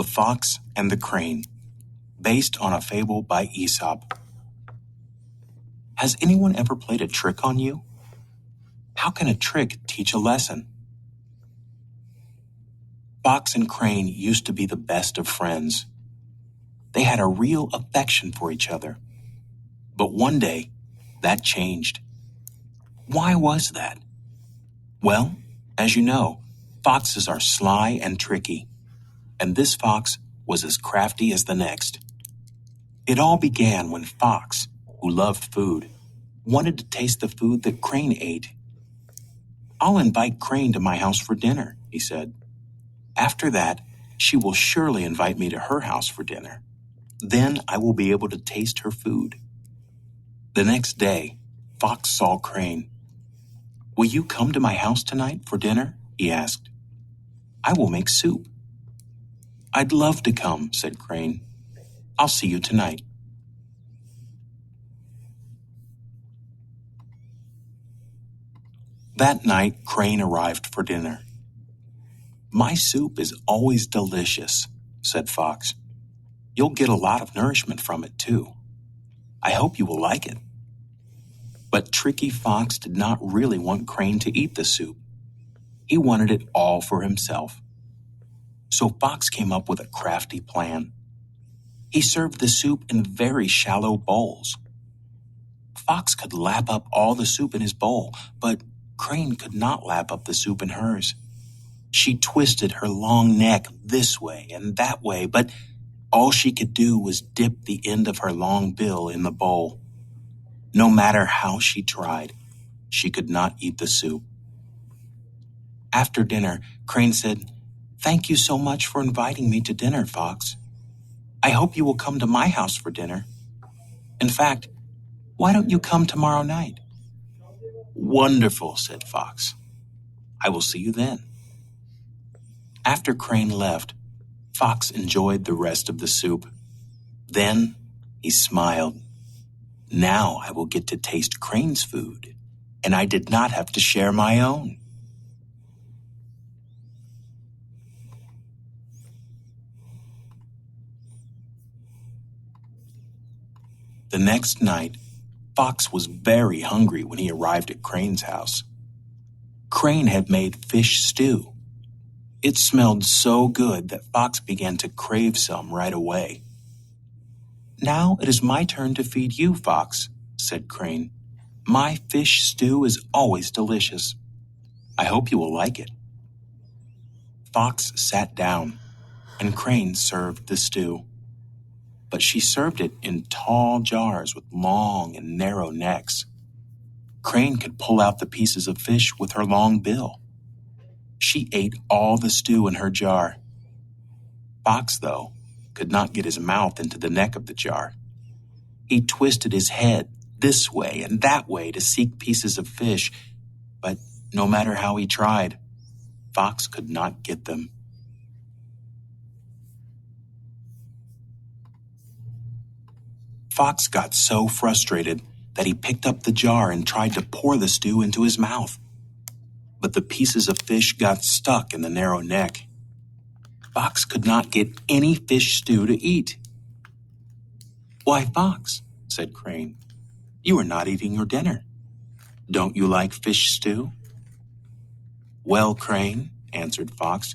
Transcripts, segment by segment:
The Fox and the Crane, based on a fable by Aesop. Has anyone ever played a trick on you? How can a trick teach a lesson? Fox and Crane used to be the best of friends. They had a real affection for each other. But one day, that changed. Why was that? Well, as you know, foxes are sly and tricky, and this fox was as crafty as the next. It all began when Fox, who loved food, wanted to taste the food that Crane ate. "I'll invite Crane to my house for dinner," he said. "After that, she will surely invite me to her house for dinner. Then I will be able to taste her food." The next day, Fox saw Crane. "Will you come to my house tonight for dinner?" he asked. "I will make soup." "I'd love to come," said Crane. "I'll see you tonight." That night, Crane arrived for dinner. "My soup is always delicious," said Fox. "You'll get a lot of nourishment from it, too. I hope you will like it." But Tricky Fox did not really want Crane to eat the soup. He wanted it all for himself. So Fox came up with a crafty plan. He served the soup in very shallow bowls. Fox could lap up all the soup in his bowl, but Crane could not lap up the soup in hers. She twisted her long neck this way and that way, but all she could do was dip the end of her long bill in the bowl. No matter how she tried, she could not eat the soup. After dinner, Crane said, "Thank you so much for inviting me to dinner, Fox. I hope you will come to my house for dinner. In fact, why don't you come tomorrow night?" "Wonderful," said Fox. "I will see you then." After Crane left, Fox enjoyed the rest of the soup. Then he smiled. "Now I will get to taste Crane's food, and I did not have to share my own." The next night, Fox was very hungry when he arrived at Crane's house. Crane had made fish stew. It smelled so good that Fox began to crave some right away. "Now it is my turn to feed you, Fox," said Crane. "My fish stew is always delicious. I hope you will like it." Fox sat down, and Crane served the stew. But she served it in tall jars with long and narrow necks. Crane could pull out the pieces of fish with her long bill. She ate all the stew in her jar. Fox, though, could not get his mouth into the neck of the jar. He twisted his head this way and that way to seek pieces of fish, but no matter how he tried, Fox could not get them. Fox got so frustrated that he picked up the jar and tried to pour the stew into his mouth. But the pieces of fish got stuck in the narrow neck. Fox could not get any fish stew to eat. "Why, Fox," said Crane, "you are not eating your dinner. Don't you like fish stew?" "Well, Crane," answered Fox,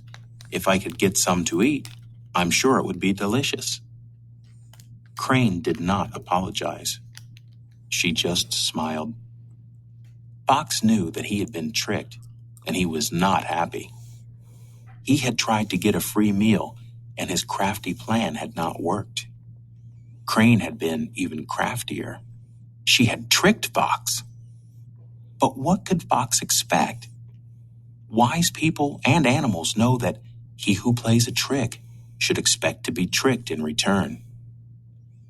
"if I could get some to eat, I'm sure it would be delicious." Crane did not apologize. She just smiled. Fox knew that he had been tricked, and he was not happy. He had tried to get a free meal, and his crafty plan had not worked. Crane had been even craftier. She had tricked Fox. But what could Fox expect? Wise people and animals know that he who plays a trick should expect to be tricked in return.